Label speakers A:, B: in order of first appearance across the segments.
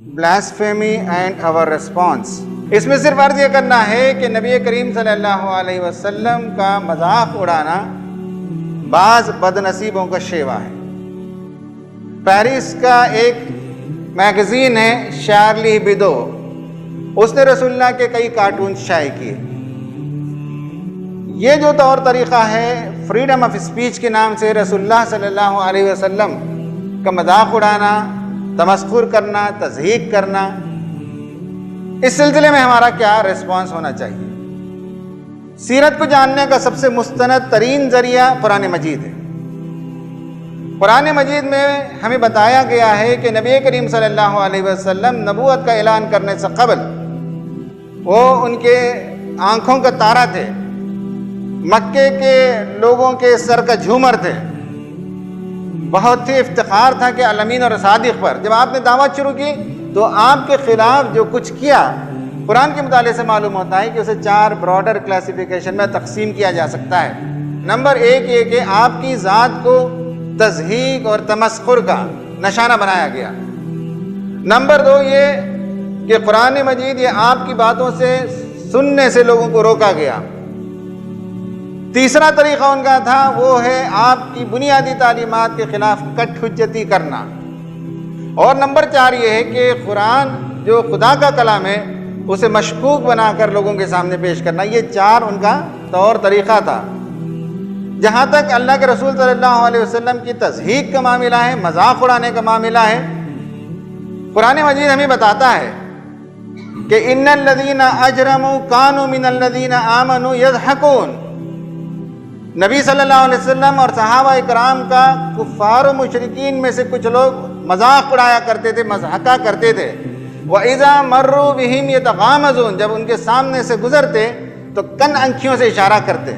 A: blasphemy and our response. اس میں صرف عرض یہ کرنا ہے کہ نبی کریم صلی اللہ علیہ وسلم کا مذاق اڑانا بعض بد نصیبوں کا شیوا ہے۔ پیرس کا ایک میگزین ہے شارلی ہیبدو، اس نے رسول اللہ کے کئی کارٹون شائع کیے۔ یہ جو طور طریقہ ہے فریڈم آف اسپیچ کے نام سے رسول اللہ صلی اللہ علیہ وسلم کا مذاق اڑانا، تمسخر کرنا، تضحیک کرنا، اس سلسلے میں ہمارا کیا ریسپانس ہونا چاہیے؟ سیرت کو جاننے کا سب سے مستند ترین ذریعہ قرآن مجید ہے۔ قرآن مجید میں ہمیں بتایا گیا ہے کہ نبی کریم صلی اللہ علیہ وسلم نبوت کا اعلان کرنے سے قبل وہ ان کے آنکھوں کا تارا تھے، مکے کے لوگوں کے سر کا جھومر تھے، بہت ہی افتخار تھا کہ الامین اور صادق پر۔ جب آپ نے دعوت شروع کی تو آپ کے خلاف جو کچھ کیا، قرآن کے مطالعے سے معلوم ہوتا ہے کہ اسے 4 براڈر کلاسیفیکیشن میں تقسیم کیا جا سکتا ہے۔ نمبر 1 یہ کہ آپ کی ذات کو تضحیک اور تمسخر کا نشانہ بنایا گیا۔ نمبر 2 یہ کہ قرآن مجید یہ آپ کی باتوں سے سننے سے لوگوں کو روکا گیا۔ تیسرا طریقہ ان کا تھا وہ ہے آپ کی بنیادی تعلیمات کے خلاف کٹ حجتی کرنا۔ اور نمبر 4 یہ ہے کہ قرآن جو خدا کا کلام ہے اسے مشکوک بنا کر لوگوں کے سامنے پیش کرنا۔ یہ 4 ان کا طور طریقہ تھا۔ جہاں تک اللہ کے رسول صلی اللہ علیہ وسلم کی تضحیک کا معاملہ ہے، مذاق اڑانے کا معاملہ ہے، قرآن مجید ہمیں بتاتا ہے کہ ان الذین اجرموا کانوا من الذین آمنوا یضحکون۔ نبی صلی اللہ علیہ وسلم اور صحابہ اکرام کا کفار و مشرکین میں سے کچھ لوگ مذاق اڑایا کرتے تھے، مضحکہ کرتے تھے۔ وَإِذَا مَرُّوا بِهِمْ يَتَغَامَزُونَ، جب ان کے سامنے سے گزرتے تو کن انکھیوں سے اشارہ کرتے۔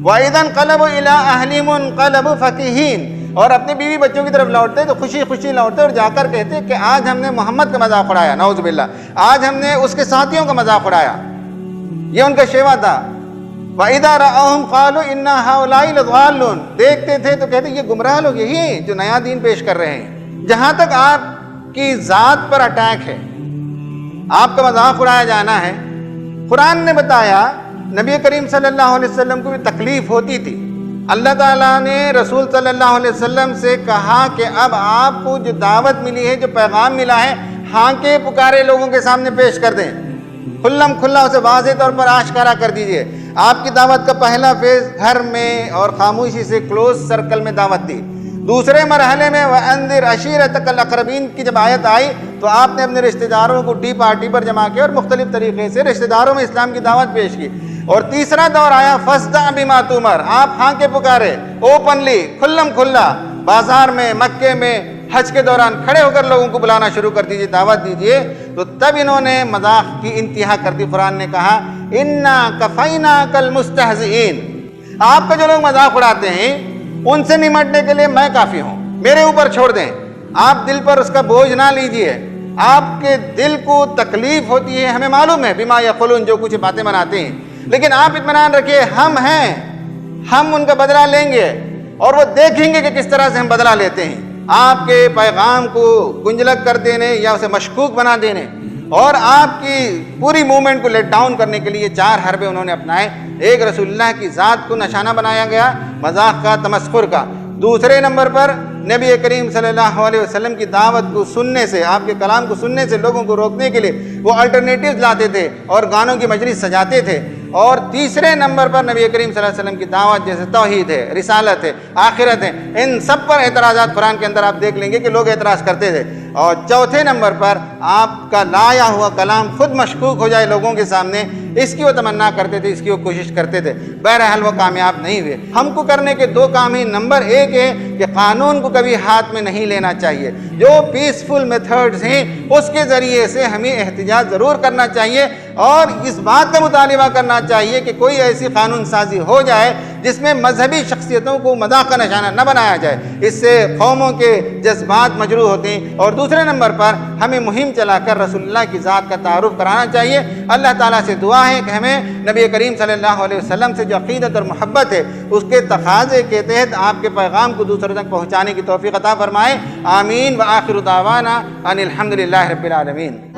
A: وَإِذَا انقلبوا إِلَىٰ أَهْلِهِمْ انقلبوا فَكِهِينَ، اور اپنے بیوی بچوں کی طرف لوٹتے تو خوشی خوشی لوٹتے اور جا کر کہتے کہ آج ہم نے محمد کا مذاق اڑایا، نعوذ باللہ، آج ہم نے اس کے ساتھیوں کا مذاق اڑایا۔ یہ ان کا شیوا تھا۔ وَإِذَا رَأَوْهُمْ قَالُوا إِنَّ هَؤُلَاءِ لَضَالُّونَ، دیکھتے تھے تو کہتے یہ گمراہ لوگ یہی ہیں جو نیا دین پیش کر رہے ہیں۔ جہاں تک آپ کی ذات پر اٹیک ہے، آپ کا مذاق اڑایا جانا ہے، قرآن نے بتایا نبی کریم صلی اللہ علیہ وسلم کو بھی تکلیف ہوتی تھی۔ اللہ تعالیٰ نے رسول صلی اللہ علیہ وسلم سے کہا کہ اب آپ کو جو دعوت ملی ہے، جو پیغام ملا ہے، ہانکے پکارے لوگوں کے سامنے پیش کر دیں، کھلم کھلا اسے واضح طور پر آشکارا کر دیجئے۔ آپ کی دعوت کا پہلا فیز گھر میں اور خاموشی سے کلوز سرکل میں دعوت دی۔ دوسرے مرحلے میں وَأَنذِرْ عَشِيرَتَكَ الْأَقْرَبِينَ کی جب آیت آئی تو آپ نے اپنے رشتہ داروں کو ڈی پارٹی پر جمع کیا اور مختلف طریقے سے رشتہ داروں میں اسلام کی دعوت پیش کی۔ اور تیسرا دور آیا فَاسْدَعْ بِمَا تُؤْمَرْ، آپ ہانکے پکارے، اوپنلی، کھلم کھلا، بازار میں، مکے میں، حج کے دوران کھڑے ہو کر لوگوں کو بلانا شروع کر دیجئے، دعوت دیجئے۔ تو تب انہوں نے مذاق کی انتہا کر دی۔ قرآن نے کہا اِنَّا كَفَيْنَاكَ الْمُسْتَهْزِئِينَ، آپ کا جو لوگ مذاق اڑاتے ہیں ان سے نمٹنے کے لیے میں کافی ہوں، میرے اوپر چھوڑ دیں، آپ دل پر اس کا بوجھ نہ لیجئے۔ آپ کے دل کو تکلیف ہوتی ہے، ہمیں معلوم ہے، بما یقولون، جو کچھ باتیں بناتے ہیں، لیکن آپ اطمینان رکھیے، ہم ہیں، ہم ان کا بدلہ لیں گے اور وہ دیکھیں گے کہ کس طرح سے ہم بدلہ لیتے ہیں۔ آپ کے پیغام کو گنجلک کر دینے یا اسے مشکوک بنا دینے اور آپ کی پوری موومنٹ کو لیٹ ڈاؤن کرنے کے لیے 4 حربے انہوں نے اپنائے۔ ایک، رسول اللہ کی ذات کو نشانہ بنایا گیا، مذاق کا، تمسخر کا۔ دوسرے نمبر پر نبی کریم صلی اللہ علیہ وسلم کی دعوت کو سننے سے، آپ کے کلام کو سننے سے لوگوں کو روکنے کے لیے وہ الٹرنیٹیوز لاتے تھے اور گانوں کی مجلس سجاتے تھے۔ اور تیسرے نمبر پر نبی کریم صلی اللہ علیہ وسلم کی دعوت جیسے توحید ہے، رسالت ہے، آخرت ہے، ان سب پر اعتراضات قرآن کے اندر آپ دیکھ لیں گے کہ لوگ اعتراض کرتے تھے۔ اور چوتھے نمبر پر آپ کا لایا ہوا کلام خود مشکوک ہو جائے لوگوں کے سامنے، اس کی وہ تمنا کرتے تھے، اس کی وہ کوشش کرتے تھے۔ بہرحال وہ کامیاب نہیں ہوئے۔ ہم کو کرنے کے 2 کام ہی، نمبر 1 ہے کہ قانون کو کبھی ہاتھ میں نہیں لینا چاہیے، جو پیسفل میتھڈز ہیں اس کے ذریعے سے ہمیں احتجاج ضرور کرنا چاہیے اور اس بات کا مطالبہ کرنا چاہیے کہ کوئی ایسی قانون سازی ہو جائے جس میں مذہبی شخصیتوں کو مذاق کا نشانہ نہ بنایا جائے، اس سے قوموں کے جذبات مجروح ہوتے ہیں۔ اور دوسرے نمبر پر ہمیں مہم چلا کر رسول اللہ کی ذات کا تعارف کرانا چاہیے۔ اللہ تعالیٰ سے دعا دعا ہے کہ ہمیں نبی کریم صلی اللہ علیہ وسلم سے جو عقیدت اور محبت ہے اس کے تقاضے کے تحت آپ کے پیغام کو دوسروں تک پہنچانے کی توفیق عطا فرمائے. آمین. وآخر دعوانا ان الحمد للہ رب العالمین.